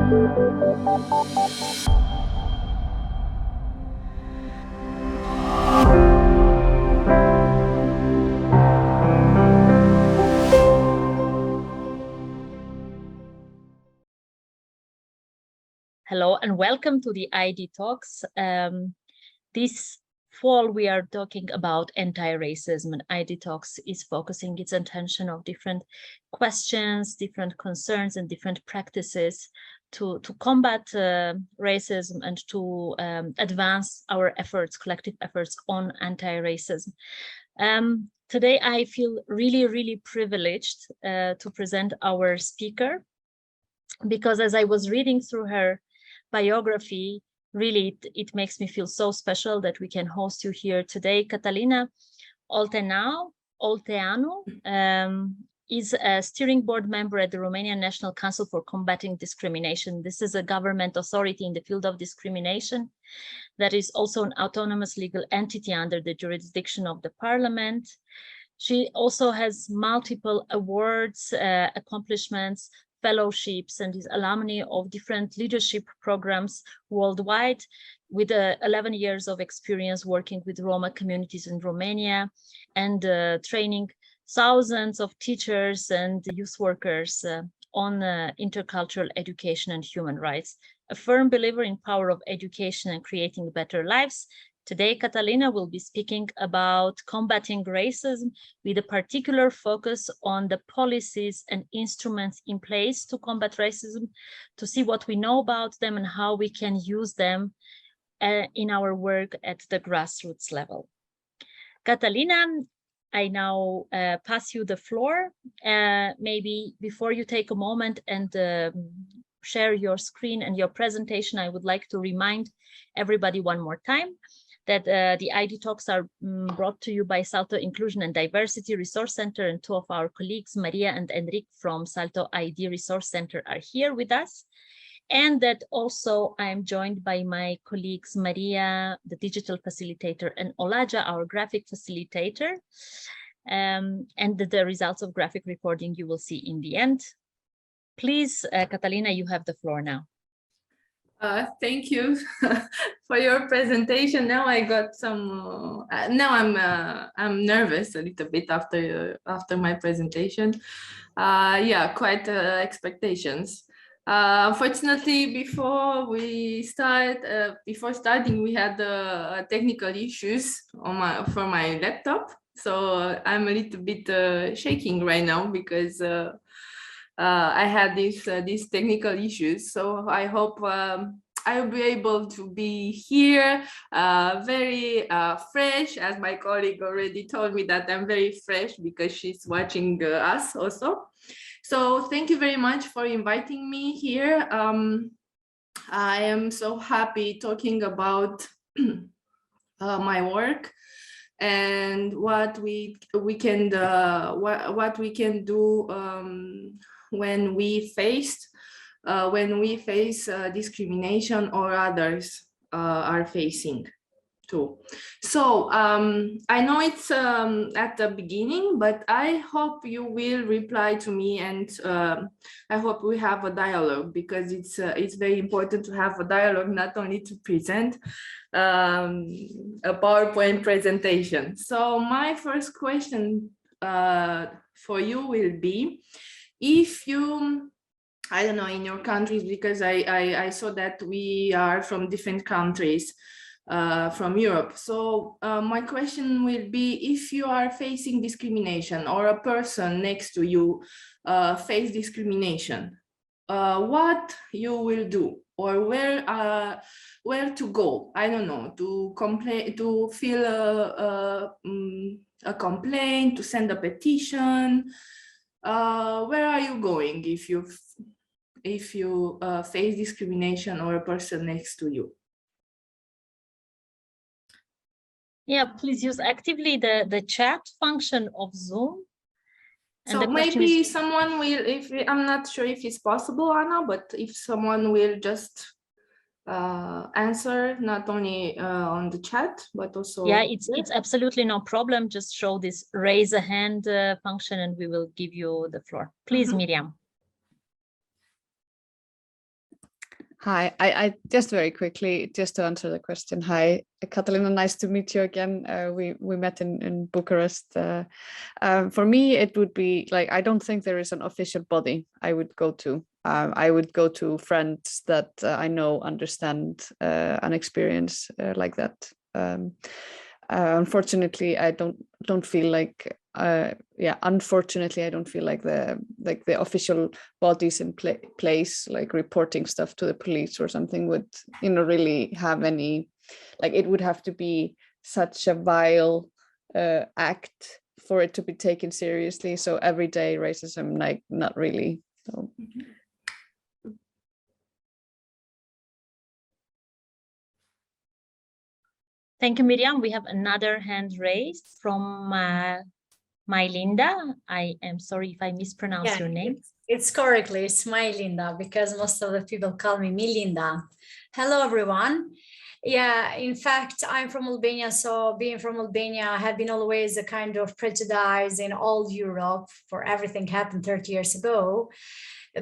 Hello and welcome to the ID Talks. This fall we are talking about anti-racism, and ID Talks is focusing its attention on different questions, different concerns and different practices to combat racism and to advance our efforts, collective efforts on anti-racism. Today I feel really privileged to present our speaker, because as I was reading through her biography, really it makes me feel so special that we can host you here today. Cătălina Olteanu is a steering board member at the Romanian National Council for Combating Discrimination. This is a government authority in the field of discrimination that is also an autonomous legal entity under the jurisdiction of the parliament. She also has multiple awards, accomplishments, fellowships, and is alumni of different leadership programs worldwide, with 11 years of experience working with Roma communities in Romania and training thousands of teachers and youth workers on intercultural education and human rights. A firm believer in power of education and creating better lives. Today, Cătălina will be speaking about combating racism with a particular focus on the policies and instruments in place to combat racism, to see what we know about them and how we can use them in our work at the grassroots level. Cătălina, I now pass you the floor. Maybe before you take a moment and share your screen and your presentation, I would like to remind everybody one more time that the ID Talks are brought to you by SALTO Inclusion and Diversity Resource Center, and two of our colleagues, Maria and Enric from SALTO ID Resource Center, are here with us. And that also I am joined by my colleagues, Maria, the digital facilitator, and Olaja, our graphic facilitator. And the results of graphic recording you will see in the end. Please, Cătălina, you have the floor now. Thank you for your presentation. Now I got some. Now I'm nervous a little bit after my presentation. Yeah, quite expectations. Fortunately, before starting, we had technical issues on for my laptop, so I'm a little bit shaking right now because. I had these technical issues, so I hope I'll be able to be here very fresh, as my colleague already told me that I'm very fresh because she's watching us also. So thank you very much for inviting me here. I am so happy talking about my work and what we can do when we face discrimination or others are facing too. So I know it's at the beginning, but I hope you will reply to me, and I hope we have a dialogue, because it's very important to have a dialogue, not only to present a PowerPoint presentation. So my first question for you will be, if you, I don't know, in your countries, because I saw that we are from different countries from Europe. So my question will be, if you are facing discrimination or a person next to you face discrimination, what you will do, or where to go? I don't know, to complain, to fill a complaint, to send a petition. Where are you going if you face discrimination or a person next to you? Yeah, please use actively the chat function of Zoom. And so maybe someone will, if I'm not sure if it's possible, Anna, but if someone will just answer, not only on the chat, but also. Yeah, it's absolutely no problem. Just show this raise a hand function and we will give you the floor. Please, Miriam. Hi, I just very quickly, just to answer the question. Hi, Cătălina, nice to meet you again. We met in Bucharest. For me, it would be like, I don't think there is an official body I would go to. I would go to friends that I know understand an experience like that. Unfortunately, I don't feel like unfortunately I don't feel like the official bodies in place, like reporting stuff to the police or something, would really have any, like, it would have to be such a vile act for it to be taken seriously. So everyday racism, like, not really. So. Thank you, Miriam. We have another hand raised from Mylinda. I am sorry if I mispronounce your name. It's correctly, it's Mylinda, because most of the people call me Milinda. Hello, everyone. Yeah, in fact, I'm from Albania. So being from Albania, I have been always a kind of prejudice in all Europe, for everything happened 30 years ago.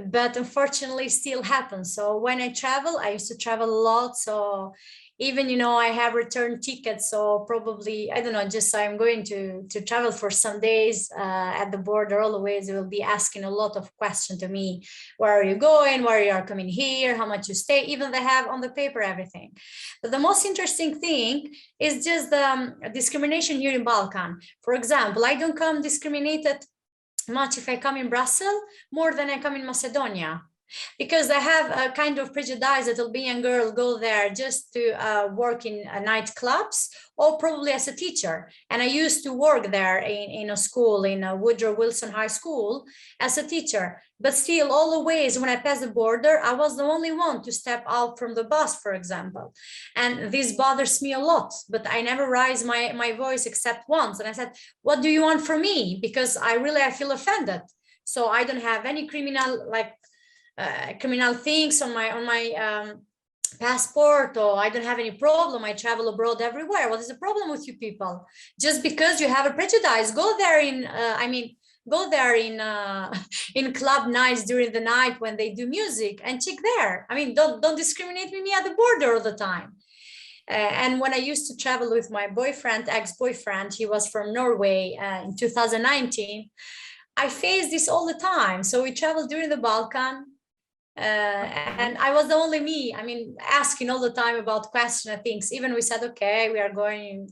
But unfortunately still happens. So when I travel, I used to travel a lot. So even, you know, I have return tickets. So probably, I don't know, just I'm going to travel for some days at the border. Always they will be asking a lot of questions to me. Where are you going? Where you are coming here? How much you stay? Even they have on the paper, everything. But the most interesting thing is just the discrimination here in Balkan. For example, I don't come discriminated much if I come in Brussels more than I come in Macedonia, because I have a kind of prejudice that Albanian girl go there just to work in nightclubs or probably as a teacher. And I used to work there in a school, in a Woodrow Wilson High School as a teacher. But still, all the ways when I passed the border, I was the only one to step out from the bus, for example. And this bothers me a lot, but I never raised my voice except once. And I said, what do you want from me? Because I feel offended. So I don't have any criminal, criminal things on my passport, or I don't have any problem. I travel abroad everywhere. What is the problem with you people? Just because you have a prejudice, go there in club nights during the night when they do music and check there. I mean, don't discriminate me at the border all the time. And when I used to travel with my boyfriend, ex-boyfriend, he was from Norway in 2019. I faced this all the time. So we traveled during the Balkan. And I was the only me, I mean, asking all the time about questions and things. Even we said, okay, we are going,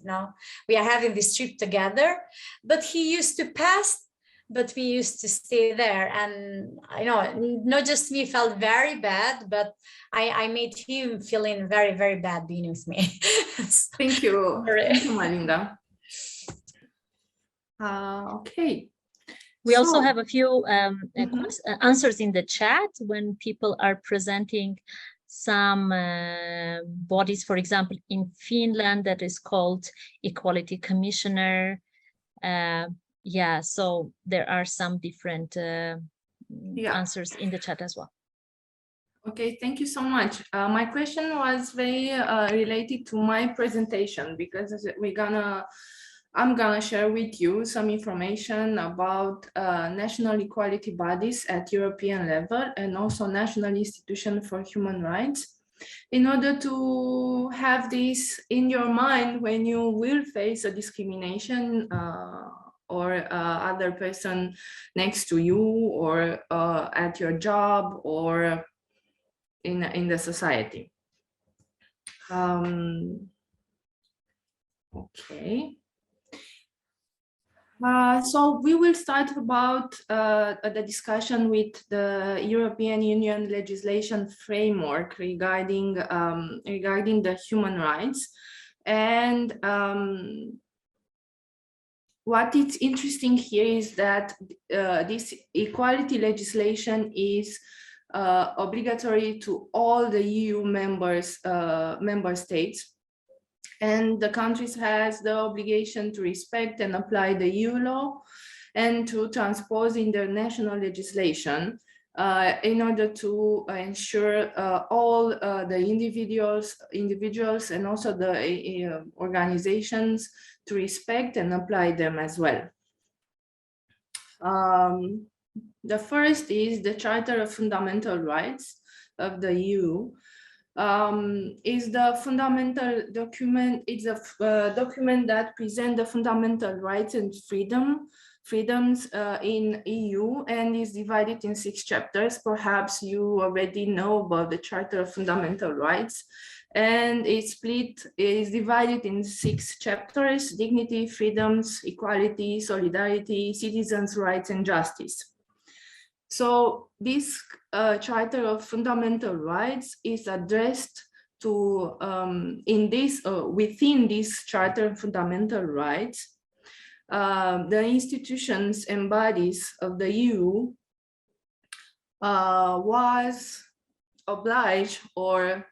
we are having this trip together. But he used to pass, but we used to stay there. And I know, not just me felt very bad, but I made him feeling very, very bad being with me. Thank you. Thank you, Mylinda. Okay. We also have a few answers in the chat when people are presenting some bodies, for example, in Finland, that is called Equality Commissioner. So there are some different answers in the chat as well. Okay, thank you so much. My question was very related to my presentation, because I'm gonna share with you some information about national equality bodies at European level and also national institution for human rights, in order to have this in your mind when you will face a discrimination or other person next to you, or at your job, or in the society. Okay. So we will start about the discussion with the European Union legislation framework regarding the human rights. And what is interesting here is that this equality legislation is obligatory to all the EU member states. And the countries has the obligation to respect and apply the EU law and to transpose in their national legislation in order to ensure all the individuals and also the organizations to respect and apply them as well. The first is the Charter of Fundamental Rights of the EU. Is the fundamental document. It's a document that presents the fundamental rights and freedoms in EU, and is divided in 6 chapters. Perhaps you already know about the Charter of Fundamental Rights, and it's divided in 6 chapters: dignity, freedoms, equality, solidarity, citizens' rights, and justice. So this Charter of Fundamental Rights is addressed to, within this Charter of Fundamental Rights, the institutions and bodies of the EU was obliged, or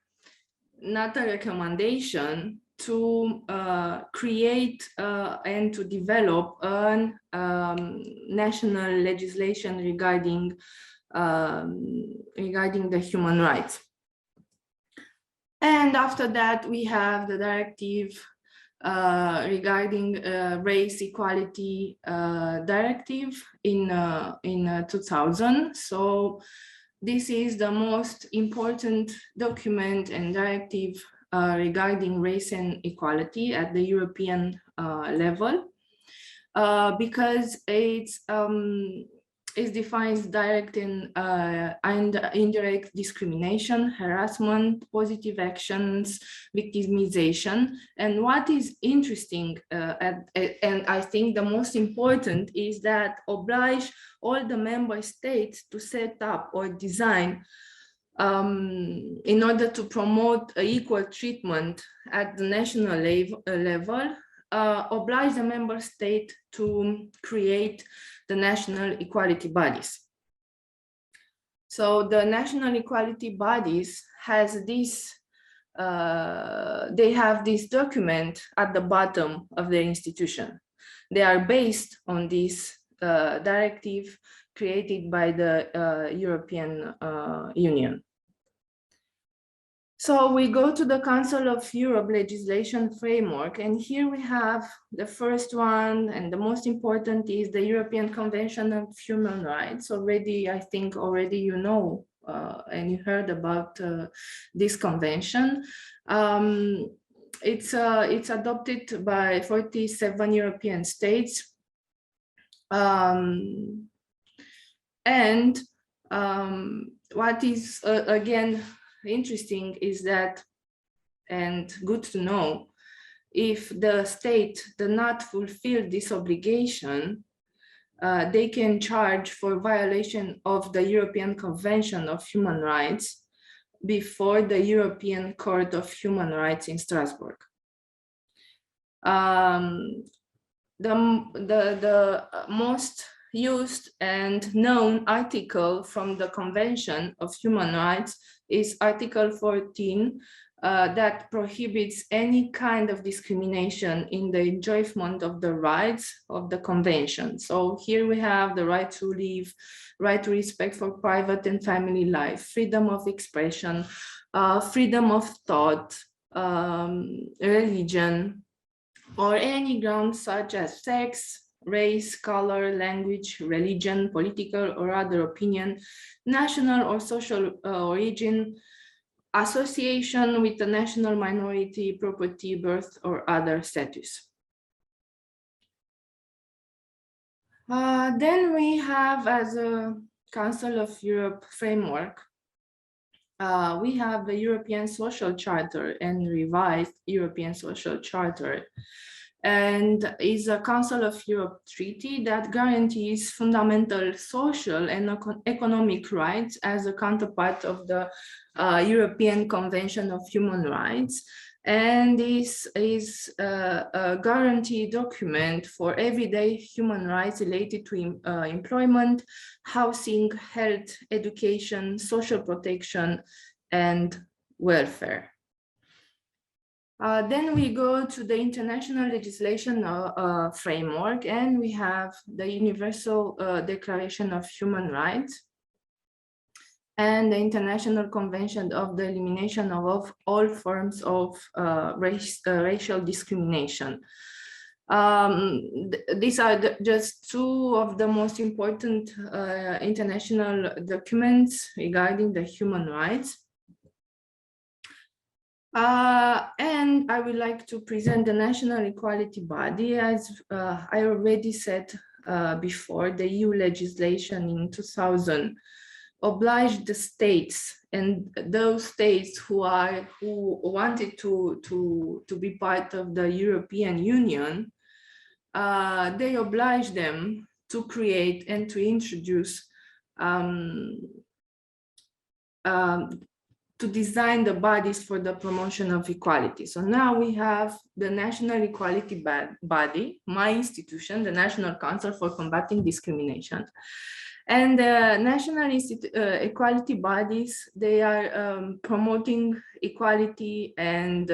not a recommendation, to create and to develop a national legislation regarding the human rights. And after that, we have the directive regarding race equality directive in 2000. So this is the most important document and directive regarding race and equality at the European level, because it defines direct and indirect discrimination, harassment, positive actions, victimization. And what is interesting, and I think the most important, is that oblige all the member states to set up or design in order to promote equal treatment at the national level, oblige the member state to create the national equality bodies. So the national equality bodies has this, they have this document at the bottom of their institution. They are based on this directive created by the European Union. So we go to the Council of Europe legislation framework, and here we have the first one, and the most important is the European Convention of Human Rights. Already, I think already you know and you heard about this convention. It's adopted by 47 European states. What is again interesting is that, and good to know, if the state does not fulfill this obligation, they can charge for violation of the European Convention of Human Rights before the European Court of Human Rights in Strasbourg. The most used and known article from the Convention of Human Rights is Article 14, that prohibits any kind of discrimination in the enjoyment of the rights of the Convention. So here we have the right to live, right to respect for private and family life, freedom of expression, freedom of thought, religion, or any grounds such as sex, race, color, language, religion, political or other opinion, national or social origin, association with a national minority, property, birth, or other status. Then we have, as a Council of Europe framework, we have the European Social Charter and revised European Social Charter, and is a Council of Europe treaty that guarantees fundamental social and economic rights as a counterpart of the European Convention of Human Rights. And this is a guarantee document for everyday human rights related to employment, housing, health, education, social protection, and welfare. Then we go to the international legislation framework, and we have the Universal Declaration of Human Rights and the International Convention of the Elimination of all forms of racial discrimination. These are just two of the most important international documents regarding the human rights. And I would like to present the national equality body. As I already said before, the EU legislation in 2000 obliged the states, and those states who wanted to be part of the European Union, they obliged them to create and to introduce to design the bodies for the promotion of equality. So now we have the National Equality Body, my institution, the National Council for Combating Discrimination. And the national equality bodies, they are promoting equality and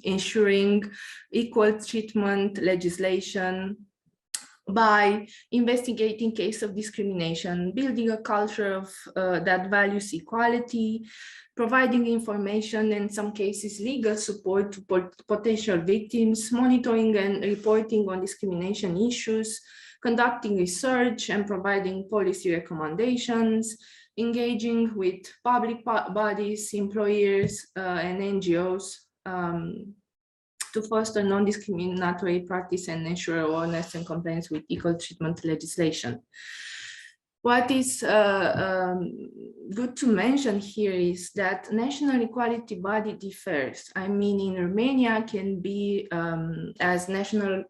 ensuring equal treatment legislation by investigating cases of discrimination, building a culture of that values equality, providing information, and in some cases legal support to potential victims, monitoring and reporting on discrimination issues, conducting research and providing policy recommendations, engaging with public bodies, employers, and NGOs to foster non-discriminatory practice and ensure awareness and compliance with equal treatment legislation. What is good to mention here is that national equality body differs. I mean, in Romania can be as National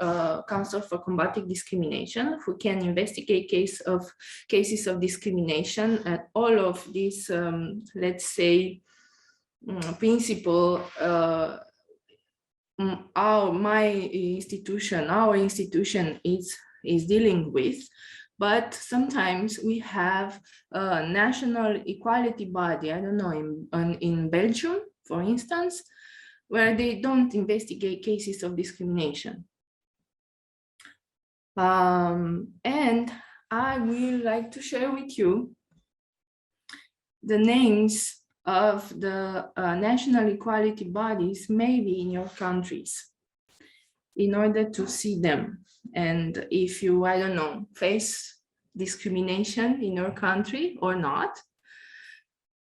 Council for Combating Discrimination, who can investigate cases of discrimination, and all of these, let's say, principle. Our institution is dealing with, but sometimes we have a national equality body, I don't know, in Belgium, for instance, where they don't investigate cases of discrimination. And I will like to share with you the names of the national equality bodies, maybe in your countries, in order to see them. And if you, I don't know, face discrimination in your country or not,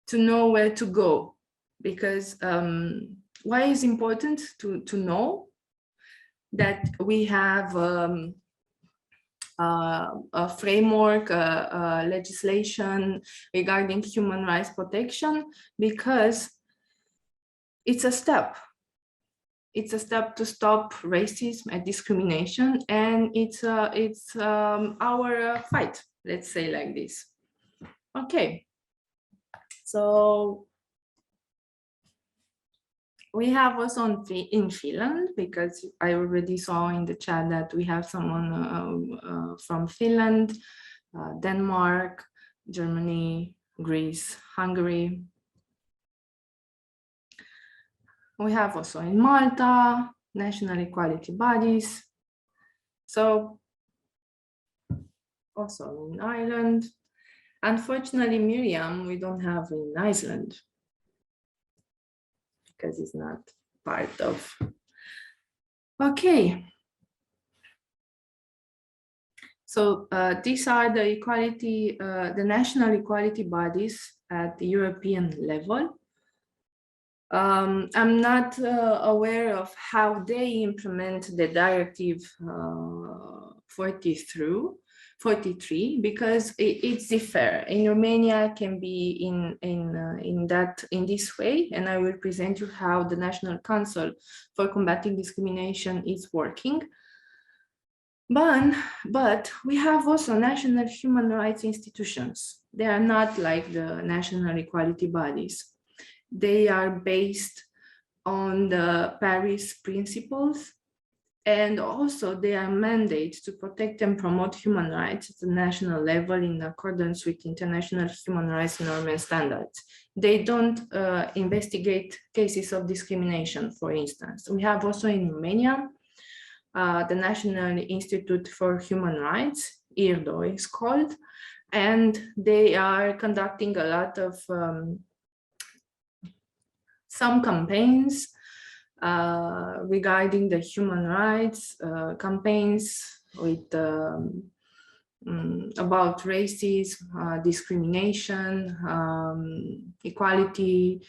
to know where to go. Because why is important to know that we have a framework, legislation regarding human rights protection, because it's a step. It's a step to stop racism and discrimination, and it's our fight, let's say like this. Okay, so we have also in Finland, because I already saw in the chat that we have someone from Finland, Denmark, Germany, Greece, Hungary. We have also in Malta, national equality bodies. So also in Ireland. Unfortunately, Miriam, we don't have in Iceland, because it's not part of. Okay. So these are the equality, the national equality bodies at the European level. I'm not aware of how they implement the directive 43, because it's different. In Romania, can be in this way, and I will present you how the National Council for Combating Discrimination is working. But we have also national human rights institutions. They are not like the national equality bodies. They are based on the Paris principles, and also they are mandated to protect and promote human rights at the national level in accordance with international human rights norms and standards. They don't investigate cases of discrimination, for instance. We have also in Romania, the National Institute for Human Rights, IRDO is called, and they are conducting a lot of some campaigns regarding the human rights campaigns with about racism, discrimination, equality,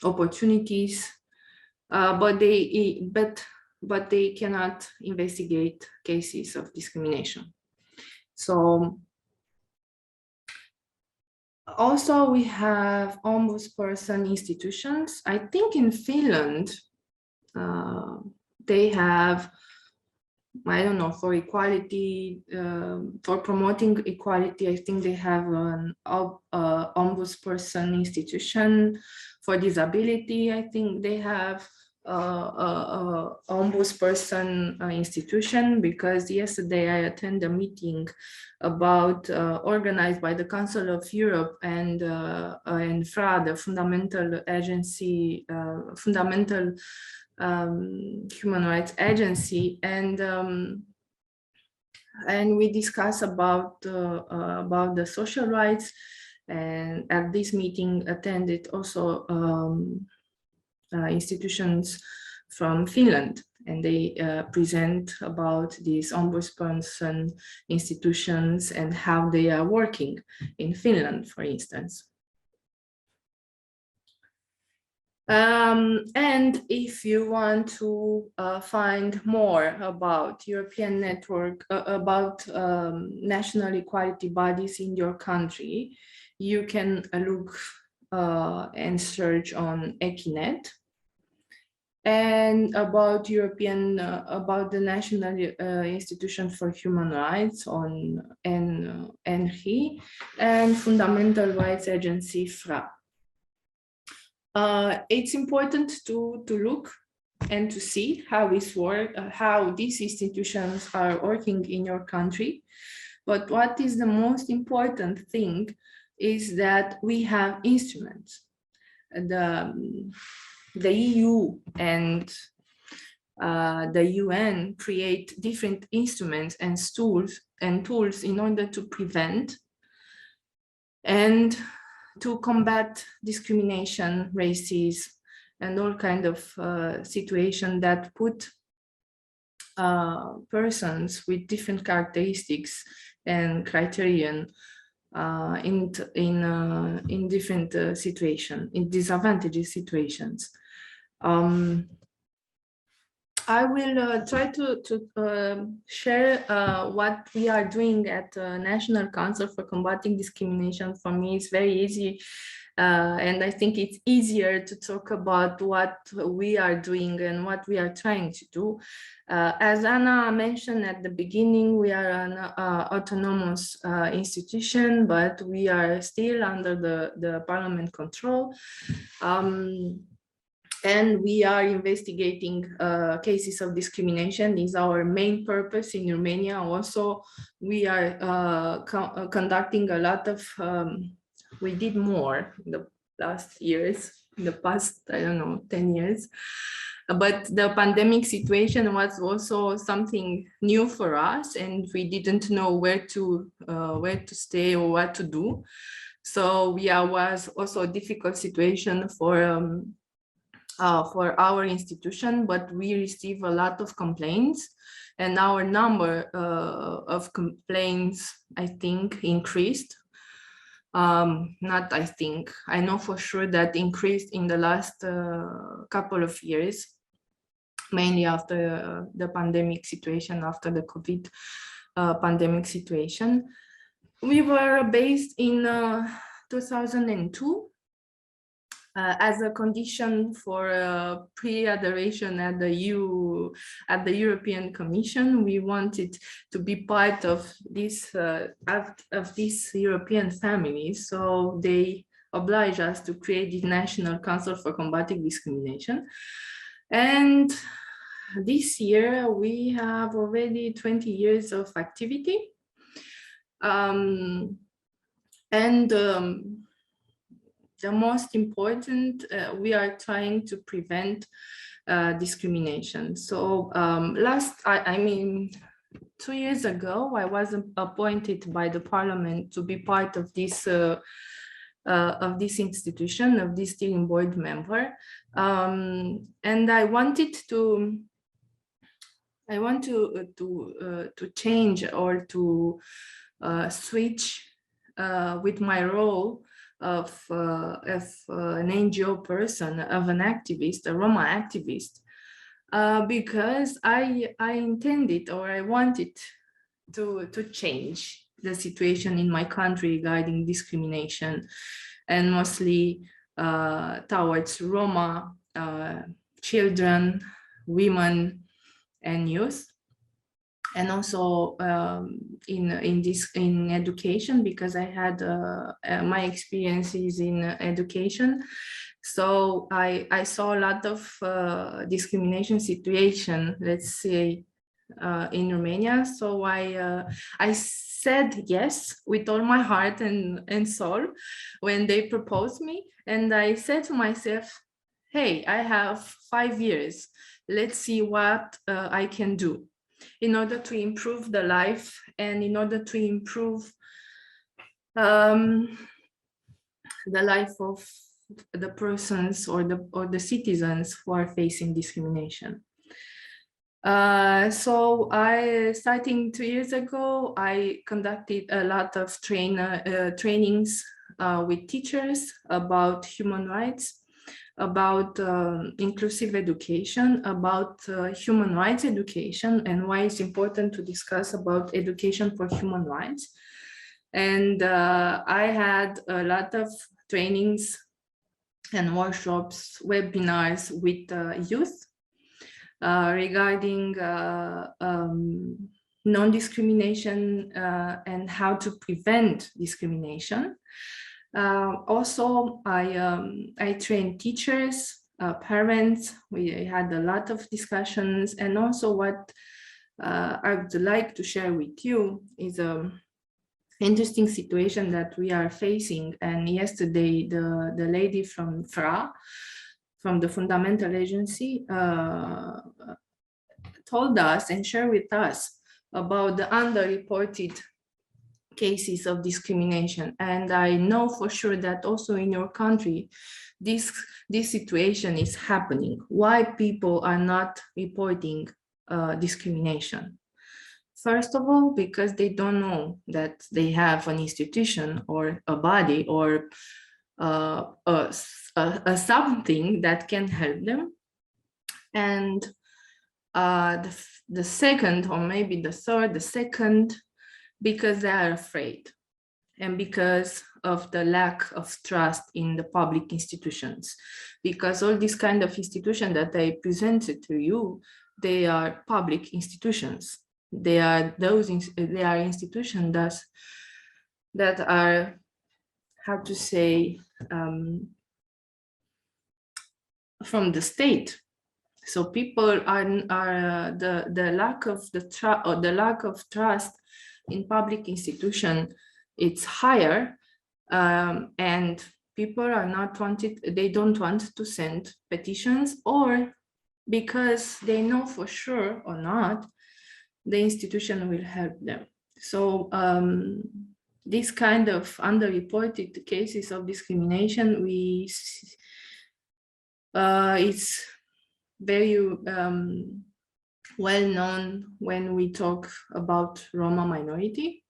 opportunities, but they cannot investigate cases of discrimination. So also we have ombudsperson institutions. I think in Finland they have, I don't know, for equality, for promoting equality, I think they have an ombudsperson institution. For disability, I think they have ombudsperson institution, because yesterday I attended a meeting about organized by the Council of Europe and FRA, the fundamental agency, fundamental human rights agency, and we discuss about the social rights. And at this meeting attended also institutions from Finland, and they present about these ombudsperson institutions and how they are working in Finland, for instance. And if you want to find more about European network, about national equality bodies in your country, you can look and search on Equinet. And about European, about the National Institution for Human Rights on NRI, and Fundamental Rights Agency FRA. It's important to look and to see how this work, how these institutions are working in your country. But what is the most important thing is that we have instruments. The EU and the UN create different instruments and tools in order to prevent and to combat discrimination, racism, and all kind of situation that put persons with different characteristics and criterion in different situations, in disadvantageous situations. I will try to share what we are doing at the National Council for Combating Discrimination. For me, it's very easy, and I think it's easier to talk about what we are doing and what we are trying to do. As Anna mentioned at the beginning, we are an autonomous institution, but we are still under the parliament control. And we are investigating cases of discrimination. Is our main purpose in Romania. Also, we are conducting a lot of, we did more in the last years, in the past, I don't know, 10 years. But the pandemic situation was also something new for us, and we didn't know where to stay or what to do. So yeah, was also a difficult situation for our institution, but we receive a lot of complaints, and our number of complaints, I think, increased. Not I think, I know for sure that increased in the last couple of years, mainly after the pandemic situation, after the COVID pandemic situation. We were based in 2002. As a condition for pre-adoration at the European Commission, we wanted to be part of this European family. So they obliged us to create the National Council for Combating Discrimination. And this year we have already 20 years of activity. The most important, we are trying to prevent discrimination. So I mean, 2 years ago, I was appointed by the parliament to be part of this of this institution, of this steering board member. And I want to change or to switch with my role of an NGO person, of an activist, a Roma activist, because I intended, or I wanted to change the situation in my country regarding discrimination, and mostly towards Roma children, women, and youth. And also in education, because I had my experiences in education. So I saw a lot of discrimination situation, let's say, in Romania. So I said yes with all my heart and soul when they proposed me. And I said to myself, hey, I have 5 years. Let's see what I can do in order to improve the life and in order to improve the life of the persons or the citizens who are facing discrimination. So starting 2 years ago, I conducted a lot of trainings with teachers about human rights, about inclusive education, about human rights education, and why it's important to discuss about education for human rights. And I had a lot of trainings and workshops, webinars with youth regarding non-discrimination and how to prevent discrimination. Also, I trained teachers, parents. We had a lot of discussions, and also what I would like to share with you is an interesting situation that we are facing. And yesterday, the lady from FRA, from the Fundamental Agency, told us and shared with us about the underreported cases of discrimination. And I know for sure that also in your country, this situation is happening. Why people are not reporting discrimination? First of all, because they don't know that they have an institution or a body or something that can help them. And the second, or maybe the third, the second, because they are afraid and because of the lack of trust in the public institutions. Because all these kind of institutions that I presented to you, they are public institutions. They are institutions that are, how to say, from the state. So people are the lack of trust in public institution, it's higher, and people are not wanted. They don't want to send petitions, or because they know for sure or not, the institution will help them. So this kind of underreported cases of discrimination, it's very well known when we talk about Roma minority,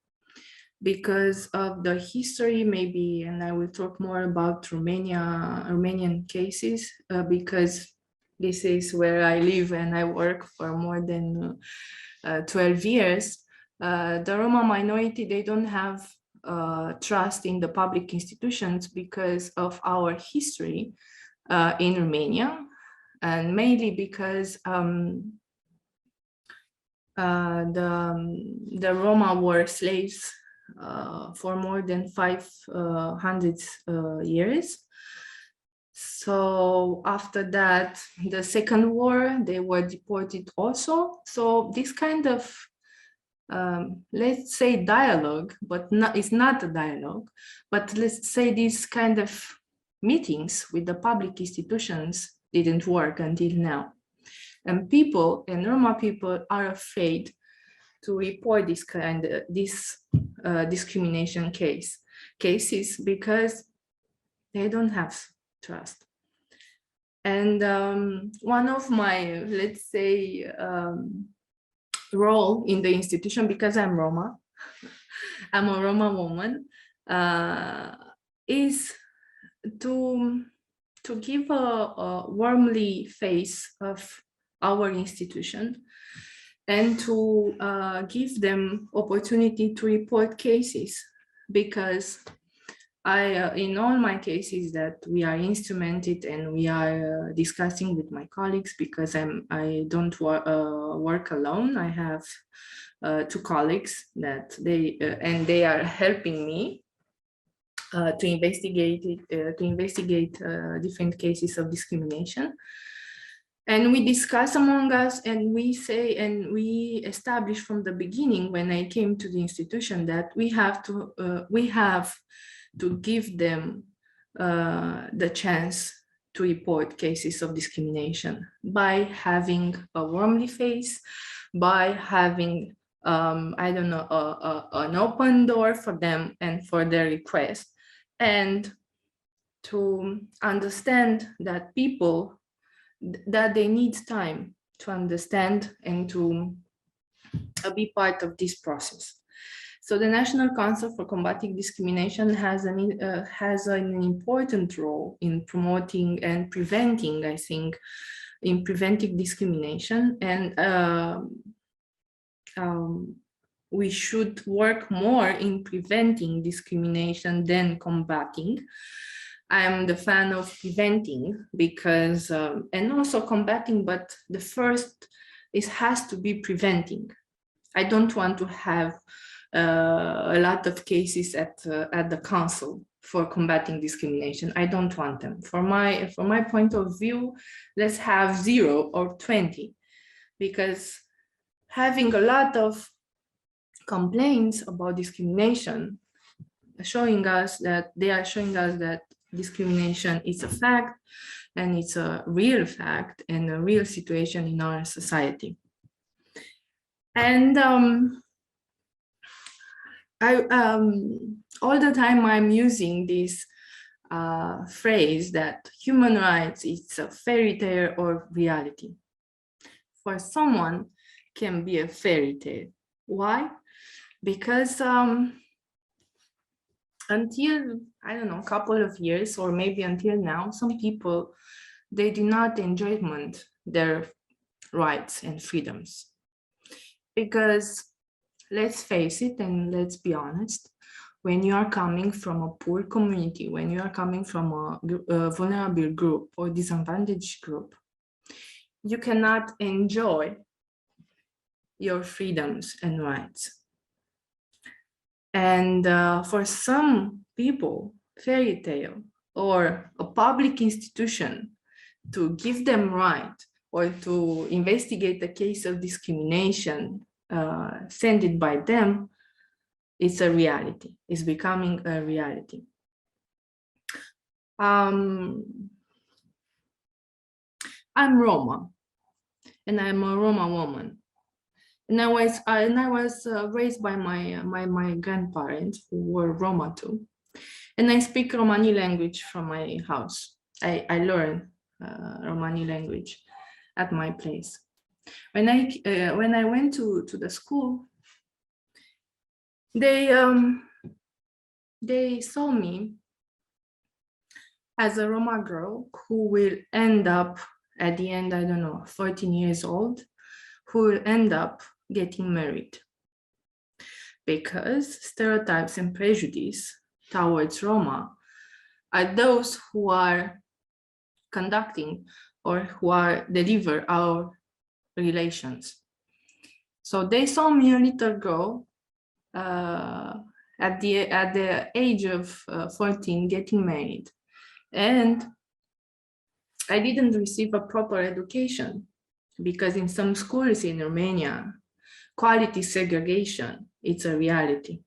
because of the history maybe, and I will talk more about Romanian cases, because this is where I live and I work for more than 12 years. The Roma minority, they don't have trust in the public institutions because of our history in Romania, and mainly because the Roma were slaves for more than 500 years. So after that, the second war, they were deported also. So this kind of, let's say dialogue, but it's not a dialogue, but let's say this kind of meetings with the public institutions didn't work until now. And people, and Roma people, are afraid to report this kind of discrimination cases, because They don't have trust. And one of my, let's say, role in the institution, because I'm Roma, I'm a Roma woman, is to give a warmly face of our institution and to give them opportunity to report cases, because in all my cases that we are instrumented and we are discussing with my colleagues, because I don't work alone. I have 2 colleagues that they are helping me to investigate different cases of discrimination. And we discuss among us, and we say, and we establish from the beginning when I came to the institution that we have to give them the chance to report cases of discrimination by having a warmly face, by having I don't know, an open door for them and for their request, and to understand that people, that they need time to understand and to be part of this process. So the National Council for Combating Discrimination has an important role in promoting and preventing, I think, in preventing discrimination. And we should work more in preventing discrimination than combating. I'm the fan of preventing, because, and also combating, but the first has to be preventing. I don't want to have a lot of cases at the council for combating discrimination. I don't want them. From my point of view, let's have 0 or 20, because having a lot of complaints about discrimination, showing us that discrimination is a fact, and it's a real fact and a real situation in our society. And all the time I'm using this phrase that human rights is a fairy tale or reality. For someone, can be a fairy tale. Why? Because until, I don't know, a couple of years, or maybe until now, some people, they do not enjoy their rights and freedoms. Because let's face it, and let's be honest, when you are coming from a poor community, when you are coming from a vulnerable group or disadvantaged group, you cannot enjoy your freedoms and rights. And for some people, fairy tale or a public institution to give them right or to investigate the case of discrimination sent it by them, it's a reality. It's becoming a reality. I'm Roma, and I'm a Roma woman. And I was raised by my grandparents, who were Roma too. And I speak Romani language from my house. I learn Romani language at my place. When I went to the school, they saw me as a Roma girl who will end up at the end, I don't know, 14 years old, who will end up getting married. Because stereotypes and prejudice towards Roma are those who are conducting or who are deliver our relations. So they saw me, a little girl, at the age of 14, getting married, and I didn't receive a proper education, because in some schools in Romania, quality segregation, it's a reality.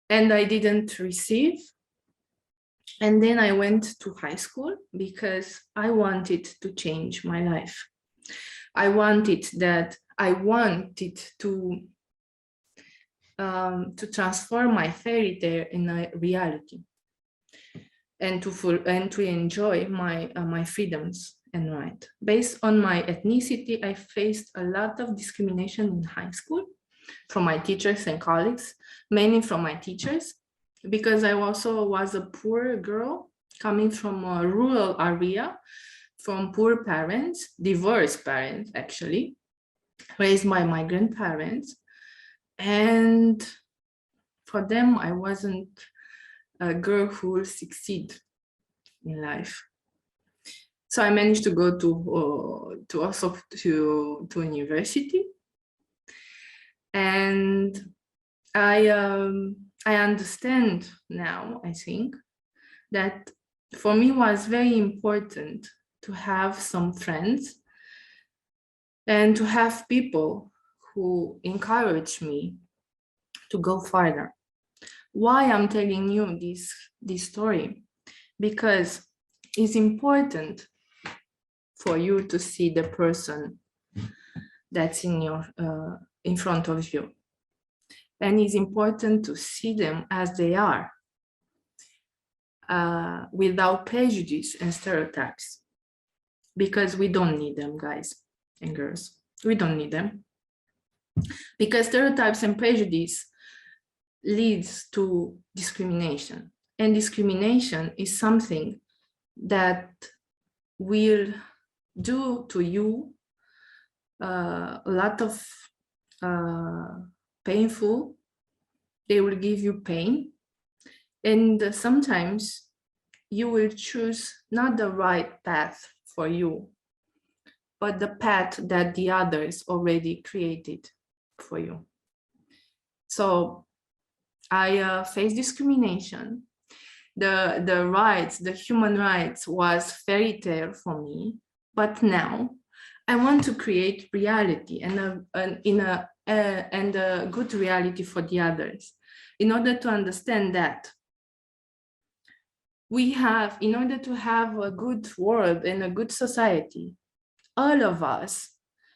And I didn't receive. And then I went to high school because I wanted to change my life. I wanted to transform my fairy tale in a reality. and to enjoy my freedoms and right. Based on my ethnicity, I faced a lot of discrimination in high school from my teachers and colleagues, mainly from my teachers, because I also was a poor girl coming from a rural area, from poor parents, divorced parents actually, raised by my grandparents. And for them, I wasn't a girl who will succeed in life. So I managed to go to university, and I understand now, I think, that for me was very important to have some friends and to have people who encourage me to go farther. Why I'm telling you this story? Because it's important for you to see the person that's in front of you. And it's important to see them as they are, without prejudice and stereotypes, because we don't need them, guys and girls. We don't need them, because stereotypes and prejudice leads to discrimination, and discrimination is something that will do to you a lot of painful. They will give you pain, and sometimes you will choose not the right path for you, but the path that the others already created for you. So I faced discrimination. The rights, the human rights was fairy tale for me, but now I want to create reality and a good reality for the others, in order to understand that in order to have a good world and a good society, all of us,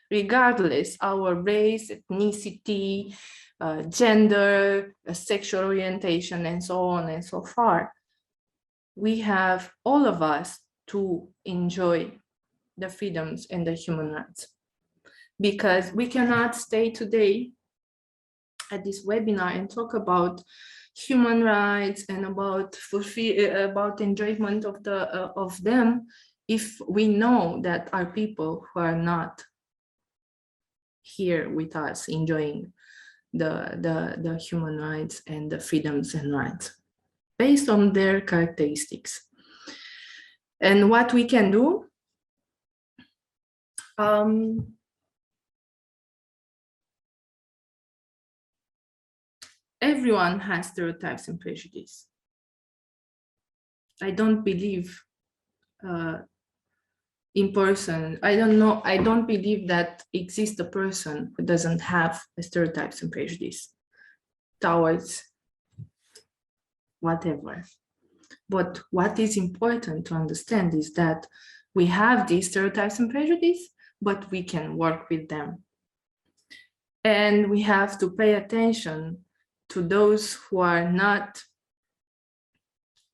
regardless our race, ethnicity, gender, sexual orientation, and so on and so forth, we have all of us to enjoy the freedoms and the human rights. Because we cannot stay today at this webinar and talk about human rights and about enjoyment of them if we know that our people who are not here with us enjoying the human rights and the freedoms and rights based on their characteristics. And what we can do, everyone has stereotypes and prejudice. I don't believe in person. I don't believe that exists a person who doesn't have stereotypes and prejudice towards whatever. But what is important to understand is that we have these stereotypes and prejudice, but we can work with them. And we have to pay attention to those who are not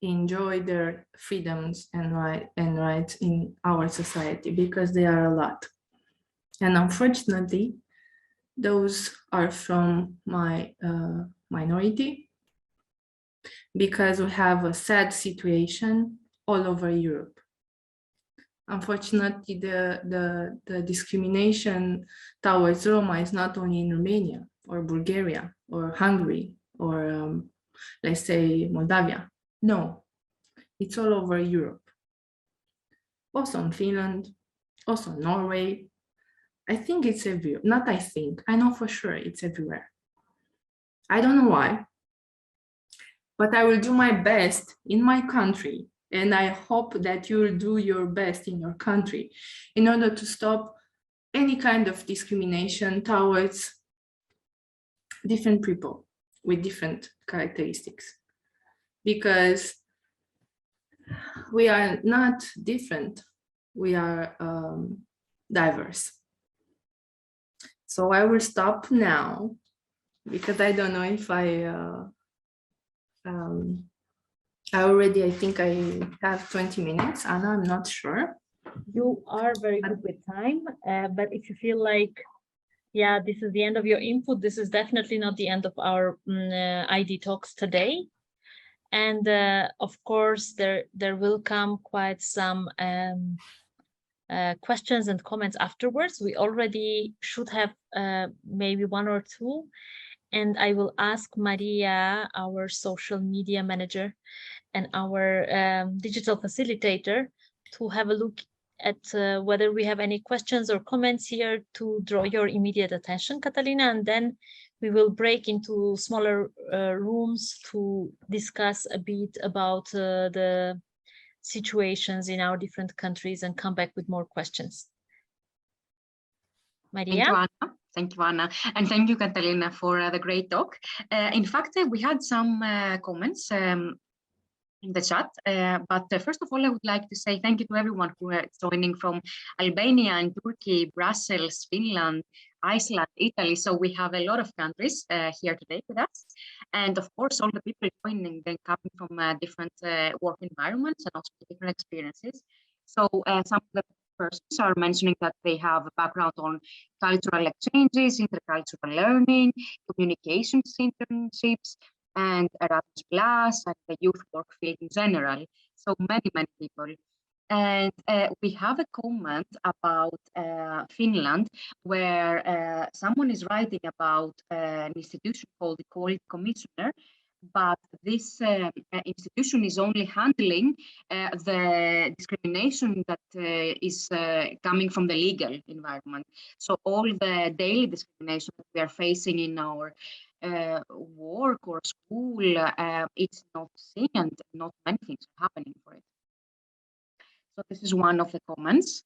enjoy their freedoms and rights in our society, because they are a lot. And unfortunately, those are from my minority, because we have a sad situation all over Europe. Unfortunately, the discrimination towards Roma is not only in Romania or Bulgaria or Hungary or let's say Moldavia. No, it's all over Europe. Also in Finland, also Norway. I think it's everywhere. Not I think, I know for sure it's everywhere. I don't know why, but I will do my best in my country, and I hope that you will do your best in your country in order to stop any kind of discrimination towards different people with different characteristics. Because we are not different, we are diverse. So I will stop now, because I don't know if I think I have 20 minutes. Anna, I'm not sure. You are very good with time, but if you feel like, yeah, this is the end of your input, this is definitely not the end of our ID talks today. And of course, there will come quite some questions and comments afterwards. We already should have maybe one or two. And I will ask Maria, our social media manager and our digital facilitator, to have a look at whether we have any questions or comments here to draw your immediate attention, Cătălina, and then we will break into smaller rooms to discuss a bit about the situations in our different countries and come back with more questions. Maria? Thank you, Anna. Thank you, Anna. And thank you, Cătălina, for the great talk. In fact, we had some comments in the chat, but first of all, I would like to say thank you to everyone who is joining from Albania and Turkey, Brussels, Finland, Iceland, Italy. So we have a lot of countries here today with us. And of course, all the people joining, then coming from different work environments and also different experiences. So some of the persons are mentioning that they have a background on cultural exchanges, intercultural learning, communications internships, and Erasmus Plus, and the youth work field in general. So many people. And we have a comment about Finland, where someone is writing about an institution called the Equality Commissioner, but this institution is only handling the discrimination that is coming from the legal environment. So all the daily discrimination that we are facing in our work or school, it's not seen and not many things are happening for it. So this is one of the comments,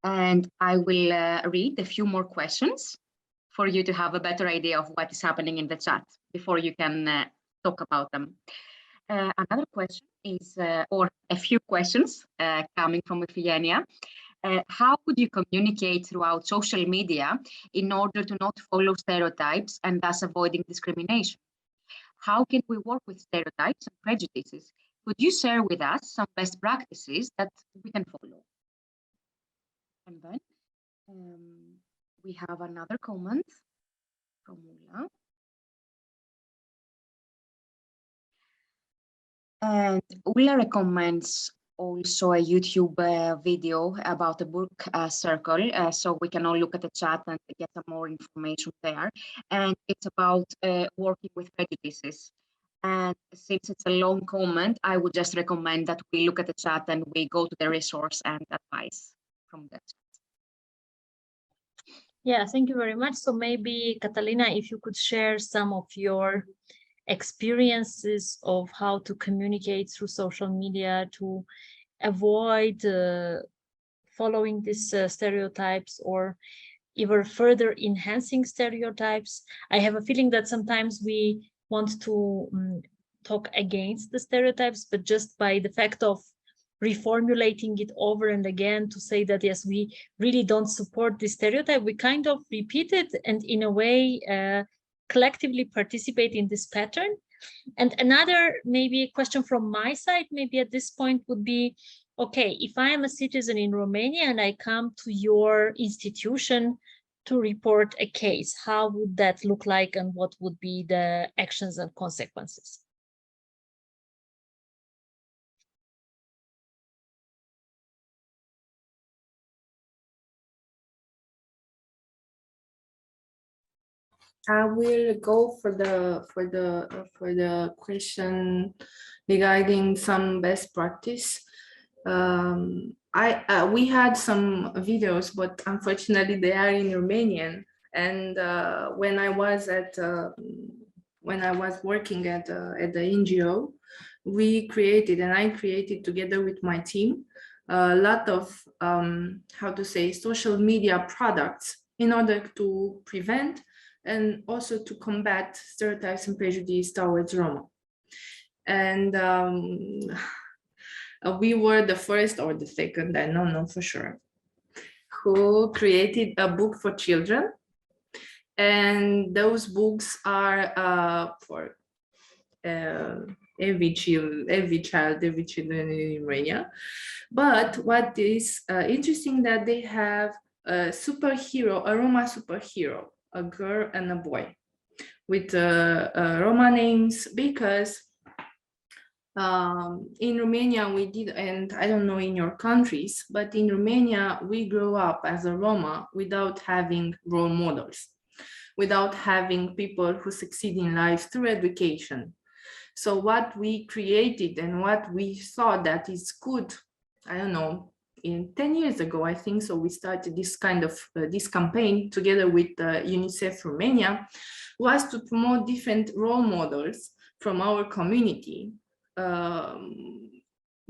and I will read a few more questions for you to have a better idea of what is happening in the chat before you can talk about them. Another question is, or a few questions coming from Eugenia. How would you communicate throughout social media in order to not follow stereotypes and thus avoiding discrimination? How can we work with stereotypes and prejudices? Could you share with us some best practices that we can follow? And then we have another comment from Ulla. And Ulla recommends also a YouTube video about the book circle, so we can all look at the chat and get some more information there. And it's about working with prejudices. And since it's a long comment, I would just recommend that we look at the chat and we go to the resource and advice from that. Yeah, thank you very much. So maybe, Cătălina, if you could share some of your experiences of how to communicate through social media to avoid following these stereotypes or even further enhancing stereotypes. I have a feeling that sometimes we want to talk against the stereotypes, but just by the fact of reformulating it over and again to say that, yes, we really don't support this stereotype, we kind of repeat it and in a way collectively participate in this pattern. And another maybe question from my side, maybe at this point would be, okay, if I am a citizen in Romania and I come to your institution to report a case, how would that look like and what would be the actions and consequences? I will go for the question regarding some best practice. We had some videos, but unfortunately they are in Romanian. And when I was working at the NGO, we created, and I created together with my team, a lot of social media products in order to prevent and also to combat stereotypes and prejudice towards Roma. And we were the first or the second, I don't know for sure, who created a book for children. And those books are every child, every children in Romania. But what is interesting that they have a superhero, a Roma superhero, a girl and a boy with Roma names, because in Romania we did, and I don't know in your countries, but in Romania we grew up as a Roma without having role models, without having people who succeed in life through education. So what we created and what we thought that is good, I don't know, in 10 years ago, I think so, we started this kind of this campaign together with UNICEF Romania, was to promote different role models from our community,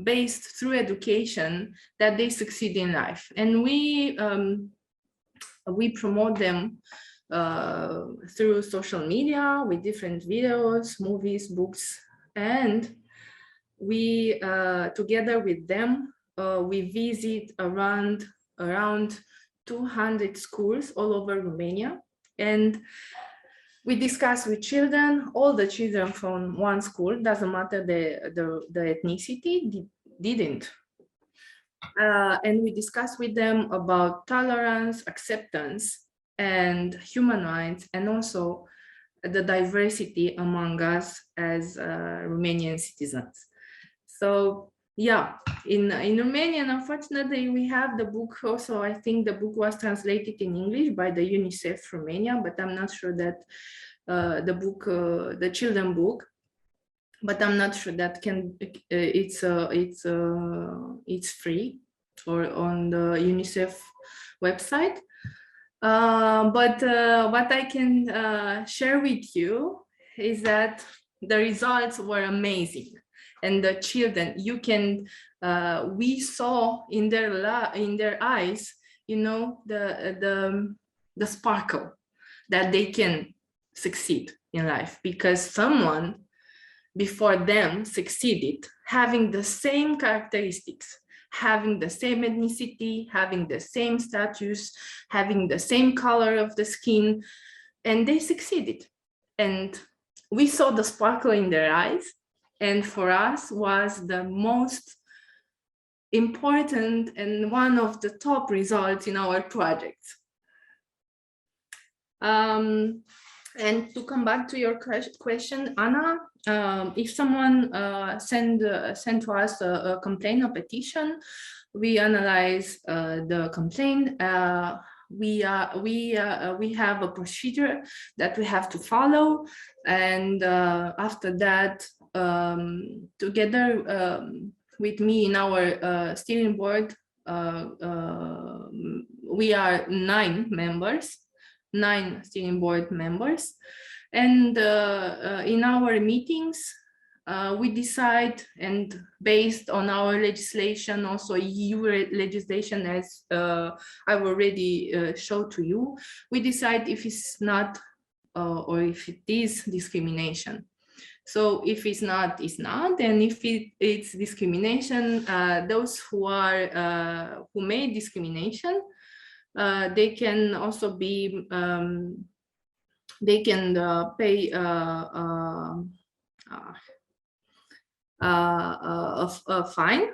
based through education, that they succeed in life. And we promote them through social media with different videos, movies, books, and we together with them we visit around 200 schools all over Romania, and we discuss with children, all the children from one school, doesn't matter the ethnicity, didn't. And we discuss with them about tolerance, acceptance, and human rights, and also the diversity among us as Romanian citizens. So yeah, in Romanian, unfortunately, we have the book also. I think the book was translated in English by the UNICEF Romania, but I'm not sure that the book, the children book, but I'm not sure that it's free or on the UNICEF website. But what I can share with you is that the results were amazing, and the children, you can, we saw in their eyes, you know, the sparkle that they can succeed in life, because someone before them succeeded, having the same characteristics, having the same ethnicity, having the same status, having the same color of the skin, and they succeeded. And we saw the sparkle in their eyes, and for us was the most important and one of the top results in our project. And to come back to your question, Anna, if someone send to us a complaint, a petition, we analyze the complaint. We have a procedure that we have to follow, and after that, together with me in our steering board, we are 9 members. 9 steering board members, and in our meetings we decide, and based on our legislation, also EU legislation, as I've already showed to you, we decide if it's not or if it is discrimination. So if it's not, it's not, and if it's discrimination, those who are who made discrimination, they can also be, they can pay a fine,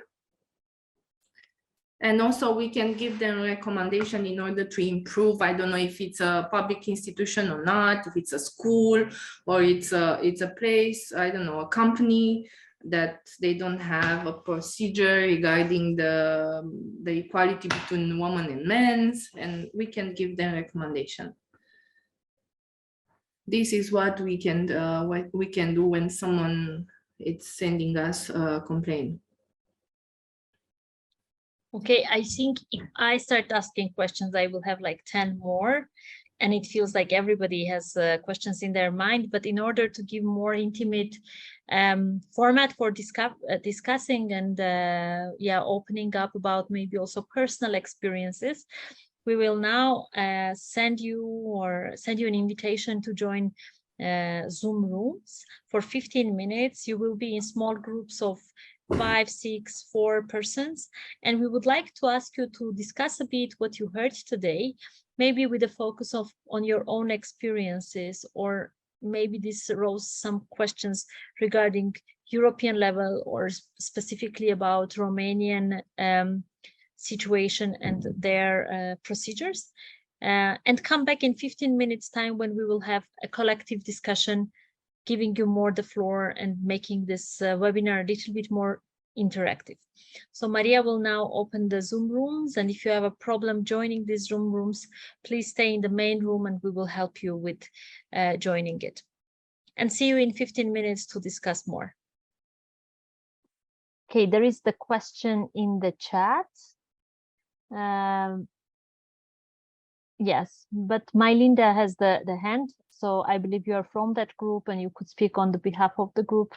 and also we can give them recommendation in order to improve. I don't know if it's a public institution or not, if it's a school or it's a place, I don't know, a company that they don't have a procedure regarding the equality between women and men, and we can give them recommendation. This is what we can do when someone is sending us a complaint. Okay, I think if I start asking questions, I will have like 10 more. And it feels like everybody has questions in their mind, but in order to give more intimate format for discussing and yeah, opening up about maybe also personal experiences, we will now send you an invitation to join Zoom rooms for 15 minutes. You will be in small groups of 5, 6, 4 persons, and we would like to ask you to discuss a bit what you heard today, maybe with a focus on your own experiences, or maybe this rose some questions regarding European level or specifically about Romanian situation and their procedures, and come back in 15 minutes time when we will have a collective discussion, giving you more the floor and making this webinar a little bit more interactive. So Maria will now open the Zoom rooms, and if you have a problem joining these Zoom rooms, please stay in the main room and we will help you with joining it. And see you in 15 minutes to discuss more. Okay, there is the question in the chat. Yes, but Linda has the hand, so I believe you are from that group and you could speak on the behalf of the group.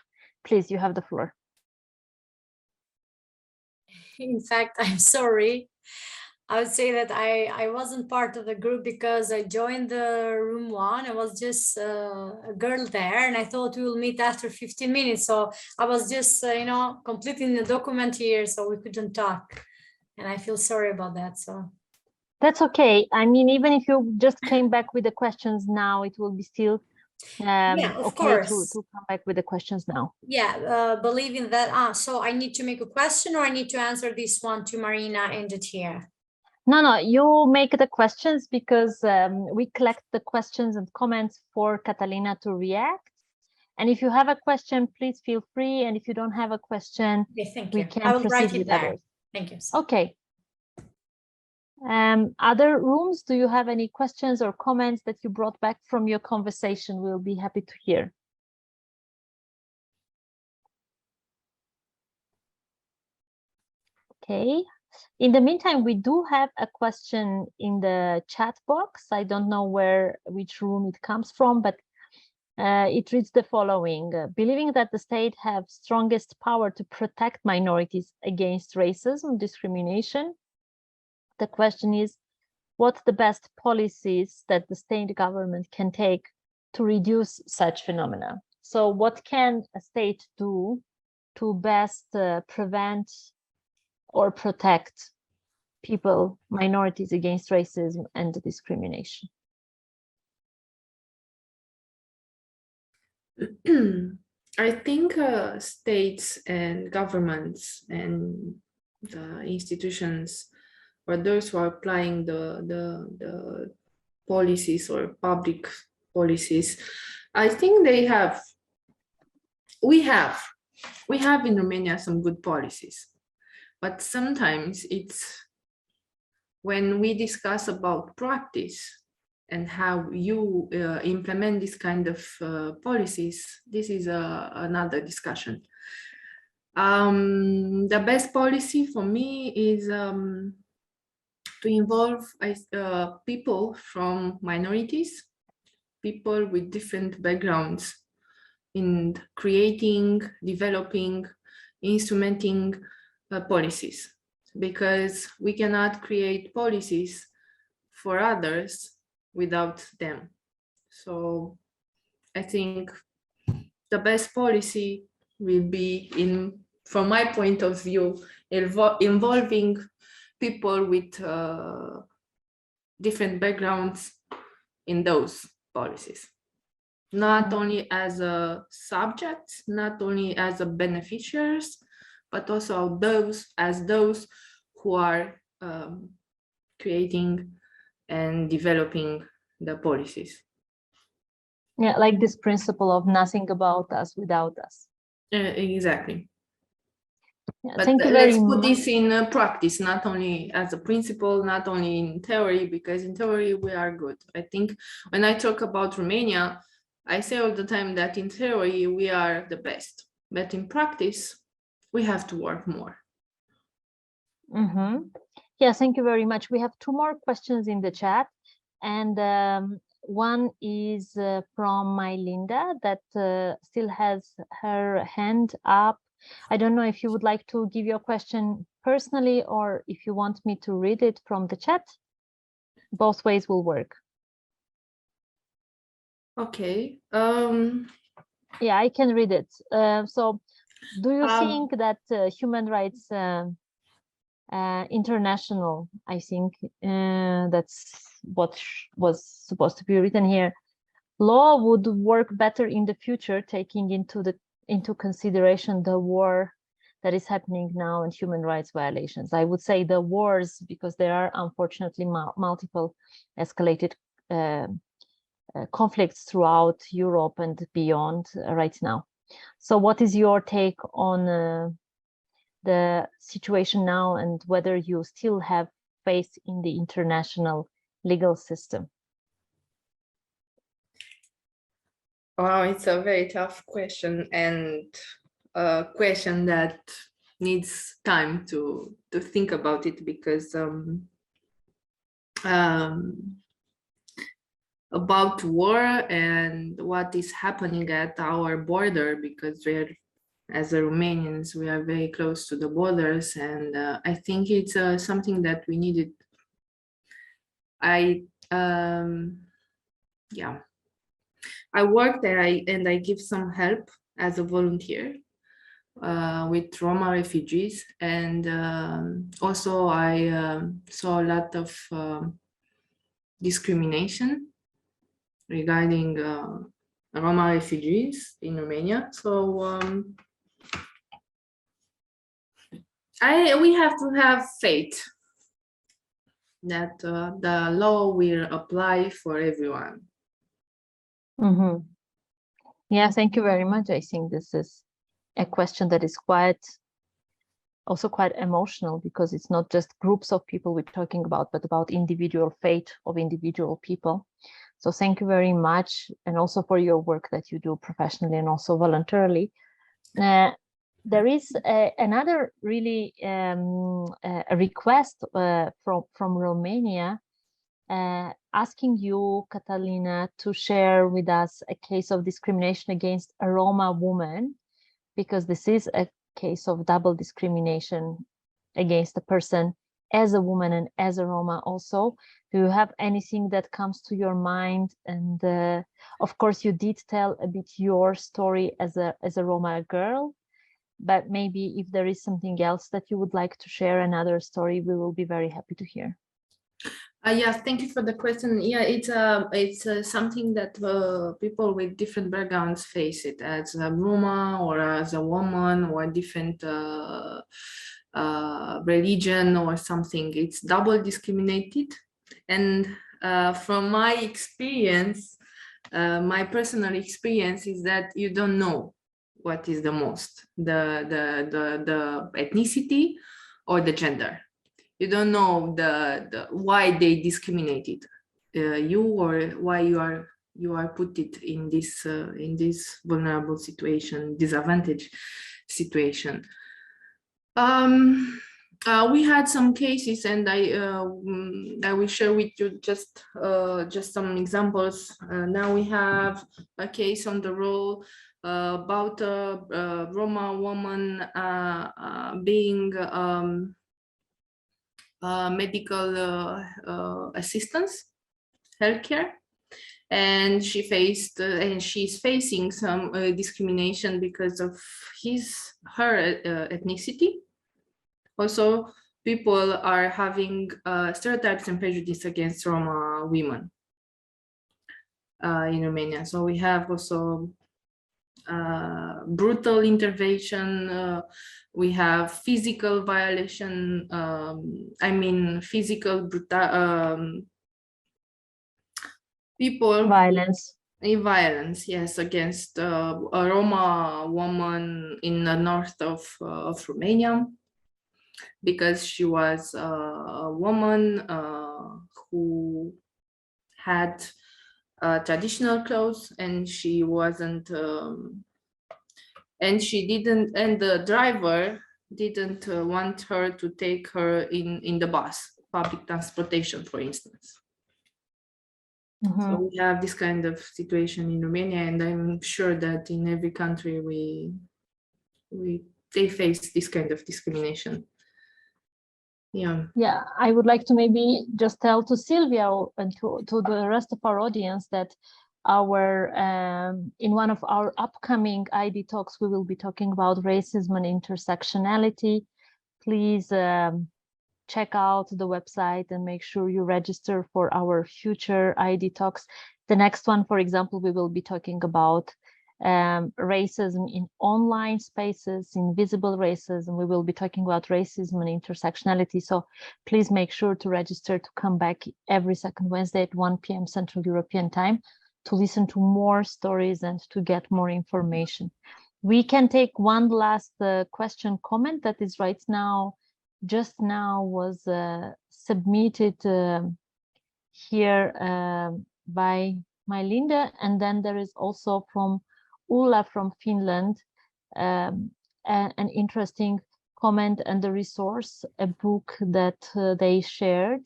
Please, you have the floor. In fact, I'm sorry. I would say that I wasn't part of the group because I joined the room 1. I was just a girl there, and I thought we will meet after 15 minutes. So I was just, you know, completing the document here, so we couldn't talk. And I feel sorry about that. So that's okay. I mean, even if you just came back with the questions now, it will be still yeah, of okay course. to come back with the questions now. Yeah, believing that. So I need to make a question, or I need to answer this one to Marina and Jatia? No, you make the questions because we collect the questions and comments for Cătălina to react. And if you have a question, please feel free. And if you don't have a question, okay, thank we you. can I will proceed write it with there. others. Thank you. Okay. Other rooms, do you have any questions or comments that you brought back from your conversation? We'll be happy to hear. Okay. In the meantime, we do have a question in the chat box. I don't know which room it comes from, but it reads the following. Believing that the state have strongest power to protect minorities against racism, discrimination, the question is, what's the best policies that the state government can take to reduce such phenomena? So what can a state do to best prevent or protect people, minorities against racism and discrimination? I think states and governments and the institutions, or those who are applying the policies or public policies, I think we have in Romania some good policies. But sometimes it's when we discuss about practice and how you implement this kind of policies, this is another discussion. The best policy for me is to involve people from minorities, people with different backgrounds in creating, developing, instrumenting policies, because we cannot create policies for others without them. So I think the best policy will be, from my point of view, involving people with different backgrounds in those policies, not only as a subject, not only as a beneficiaries, but also those who are creating and developing the policies. Yeah, like this principle of nothing about us without us. Exactly. Yeah, but thank you very much. Let's put this in practice, not only as a principle, not only in theory, because in theory we are good. I think when I talk about Romania, I say all the time that in theory we are the best, but in practice we have to work more. Mm-hmm. Yeah, thank you very much. We have 2 more questions in the chat, and one is from Linda that still has her hand up. I don't know if you would like to give your question personally or if you want me to read it from the chat. Both ways will work. Okay. Yeah, I can read it. So do you think that Human Rights International, I think that's what was supposed to be written here, law would work better in the future, taking into into consideration the war that is happening now and human rights violations. I would say the wars, because there are unfortunately multiple escalated conflicts throughout Europe and beyond right now. So what is your take on the situation now, and whether you still have faith in the international legal system? Wow, it's a very tough question, and a question that needs time to think about it, because about war and what is happening at our border, because we're, as Romanians, we are very close to the borders, and I think it's something that we needed. Yeah, I work there and I give some help as a volunteer with Roma refugees, and also I saw a lot of discrimination regarding Roma refugees in Romania. So we have to have faith that the law will apply for everyone. Mm-hmm. Yeah, thank you very much. I think this is a question that is also quite emotional, because it's not just groups of people we're talking about, but about individual fate of individual people. So thank you very much, and also for your work that you do professionally and also voluntarily. There is another really a request from Romania, asking you, Cătălina, to share with us a case of discrimination against a Roma woman, because this is a case of double discrimination against a person as a woman and as a Roma also. Do you have anything that comes to your mind? And of course, you did tell a bit your story as a Roma girl, but maybe if there is something else that you would like to share, another story, we will be very happy to hear. Yeah, thank you for the question. Yeah, it's something that people with different backgrounds face it, as a Roma or as a woman or a different religion or something. It's double discriminated. And from my experience, my personal experience is that you don't know what is the most, the ethnicity or the gender. You don't know the why they discriminated you, or why you are put it in this vulnerable situation, disadvantaged situation. We had some cases, and I will share with you just some examples. Now we have a case on the roll about a Roma woman being medical assistance, healthcare, and she's facing some discrimination because of her ethnicity. Also, people are having stereotypes and prejudice against Roma women in Romania. So we have also brutal intervention. We have physical violation. Physical people Violence. Violence, yes, against a Roma woman in the north of Romania, because she was a woman who had traditional clothes, and she wasn't, and the driver didn't want her to take her in the bus, public transportation, for instance. Mm-hmm. So we have this kind of situation in Romania, and I'm sure that in every country they face this kind of discrimination. Yeah, I would like to maybe just tell to Sylvia and to the rest of our audience that in one of our upcoming ID talks, we will be talking about racism and intersectionality. Please check out the website and make sure you register for our future ID talks. The next one, for example, we will be talking about racism in online spaces, invisible racism. We will be talking about racism and intersectionality. So please make sure to register to come back every second Wednesday at 1 p.m. Central European Time to listen to more stories and to get more information. We can take one last question comment that is right now, just now was submitted here by Linda, and then there is also from Ulla from Finland, an interesting comment and the resource, a book that they shared.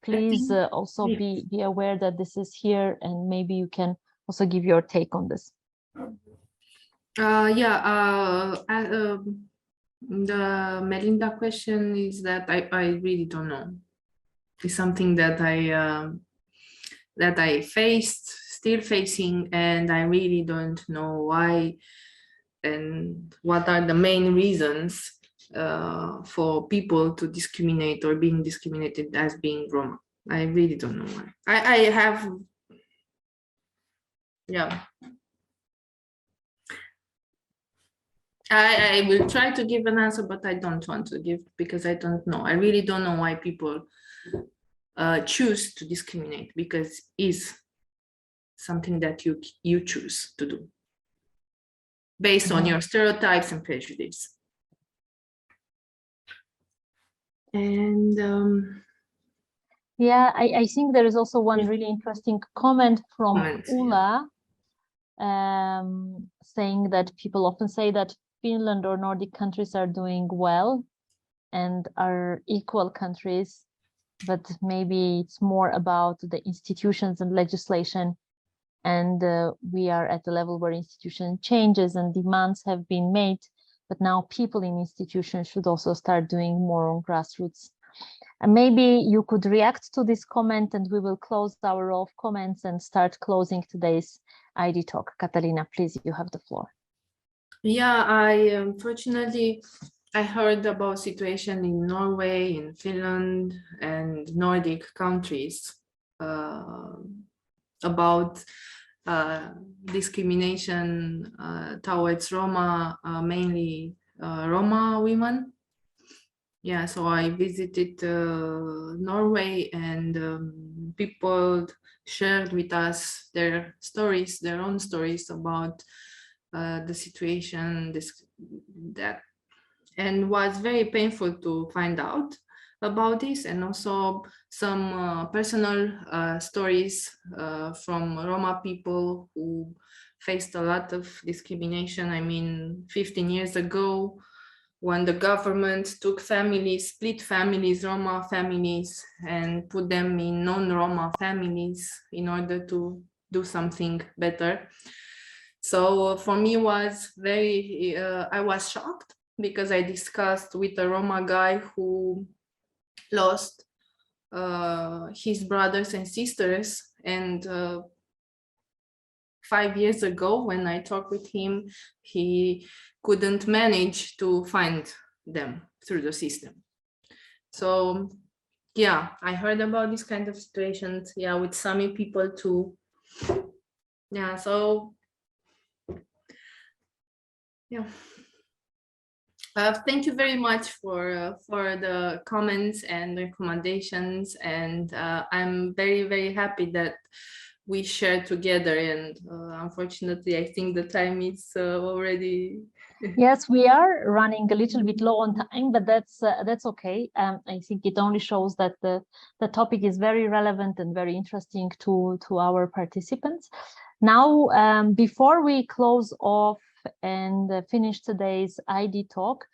Please also be aware that this is here, and maybe you can also give your take on this. The Melinda question is that I really don't know. It's something that I faced, still facing, and I really don't know why and what are the main reasons for people to discriminate or being discriminated as being Roma. I really don't know why. I have, yeah. I will try to give an answer, but I don't want to give because I don't know. I really don't know why people choose to discriminate, because it's something that you choose to do based on your stereotypes and prejudice. And yeah, I think there is also one really interesting comment from Ulla, saying that people often say that Finland or Nordic countries are doing well and are equal countries, but maybe it's more about the institutions and legislation, and we are at the level where institution changes and demands have been made, but now people in institutions should also start doing more on grassroots. And maybe you could react to this comment, and we will close our row of comments and start closing today's ID talk. Cătălina, please, you have the floor. Yeah, unfortunately, I heard about situation in Norway, in Finland, and Nordic countries about discrimination towards Roma, mainly Roma women. Yeah, so I visited Norway, and people shared with us their stories, their own stories about the situation, and was very painful to find out about this, and also some personal stories from Roma people who faced a lot of discrimination. I mean, 15 years ago, when the government took families, split families, Roma families, and put them in non-Roma families in order to do something better. So for me was very, I was shocked because I discussed with a Roma guy who lost his brothers and sisters, and 5 years ago when I talked with him, he couldn't manage to find them through the system. So yeah, I heard about this kind of situations, yeah, with Sami people too. Yeah, so yeah. Thank you very much for the comments and recommendations, and I'm very, very happy that we share together, and unfortunately I think the time is already Yes, we are running a little bit low on time, but that's okay. I think it only shows that the topic is very relevant and very interesting to our participants. Now, before we close off and finish today's ID talk,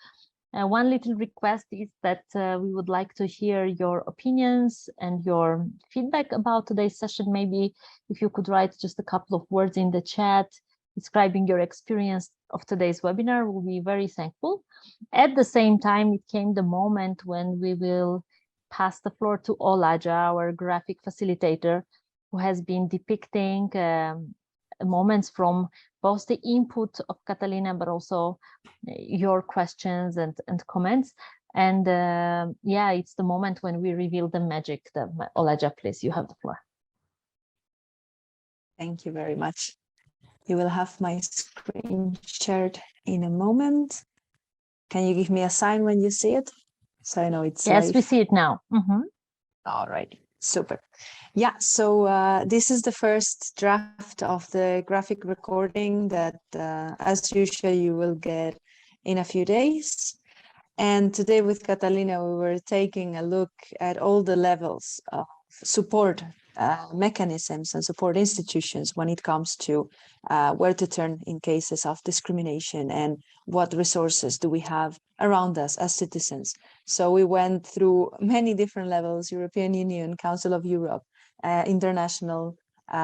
one little request is that we would like to hear your opinions and your feedback about today's session. Maybe if you could write just a couple of words in the chat describing your experience of today's webinar, we'll be very thankful. At the same time, it came the moment when we will pass the floor to Olaja, our graphic facilitator, who has been depicting moments from both the input of Cătălina, but also your questions and comments. And yeah, it's the moment when we reveal the magic. Olaja, please, you have the floor. Thank you very much. You will have my screen shared in a moment. Can you give me a sign when you see it? So I know it's Yes, live. we see it now. All right, super. Yeah, so this is the first draft of the graphic recording that, as usual, you will get in a few days. And today with Cătălina, we were taking a look at all the levels of support mechanisms and support institutions when it comes to where to turn in cases of discrimination and what resources do we have around us as citizens. So we went through many different levels: European Union, Council of Europe, international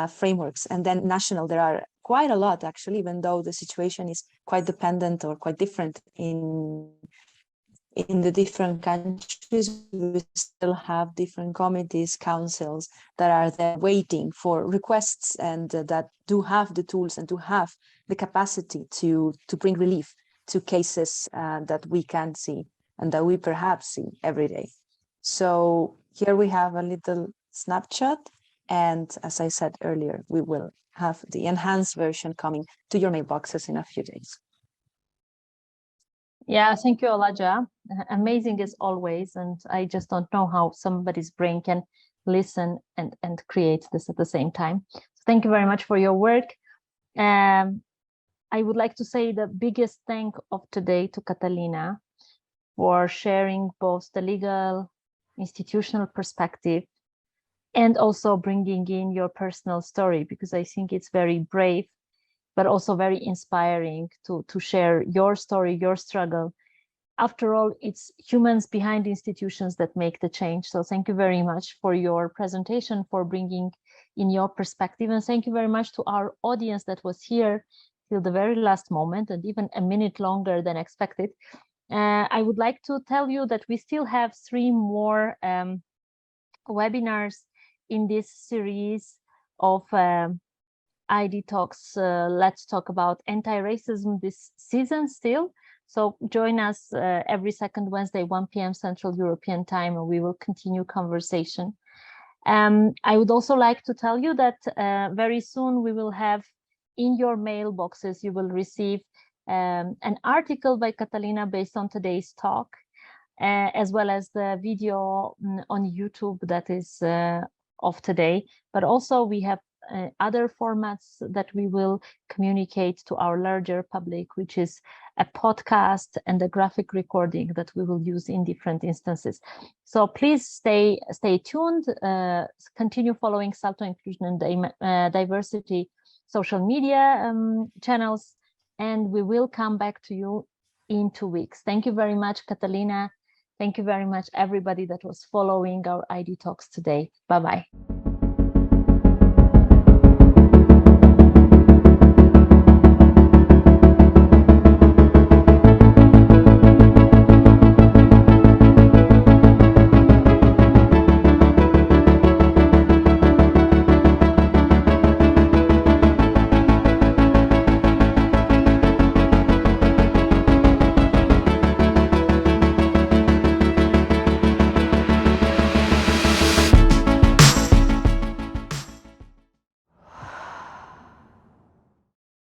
frameworks, and then national. There are quite a lot, actually, even though the situation is quite dependent or quite different in the different countries. We still have different committees, councils that are there waiting for requests and that do have the tools and do have the capacity to bring relief to cases that we can see and that we perhaps see every day. So here we have a little snapshot. And as I said earlier, we will have the enhanced version coming to your mailboxes in a few days. Yeah, thank you, Olaja. Amazing as always. And I just don't know how somebody's brain can listen and create this at the same time. So thank you very much for your work. I would like to say the biggest thank of today to Cătălina for sharing both the legal, institutional perspective and also bringing in your personal story, because I think it's very brave, but also very inspiring to share your story, your struggle. After all, it's humans behind institutions that make the change. So thank you very much for your presentation, for bringing in your perspective. And thank you very much to our audience that was here till the very last moment and even a minute longer than expected. I would like to tell you that we still have 3 more webinars in this series of idtalks. Let's talk about anti-racism this season still. So join us every second Wednesday, 1 p.m. Central European time, and we will continue conversation. I would also like to tell you that very soon we will have in your mailboxes, you will receive an article by Cătălina based on today's talk, as well as the video on YouTube that is of today. But also we have other formats that we will communicate to our larger public, which is a podcast and a graphic recording that we will use in different instances. So please stay tuned, continue following SALTO Inclusion and Diversity social media channels, and we will come back to you in 2 weeks. Thank you very much, Cătălina. Thank you very much, everybody that was following our idtalks today. Bye-bye.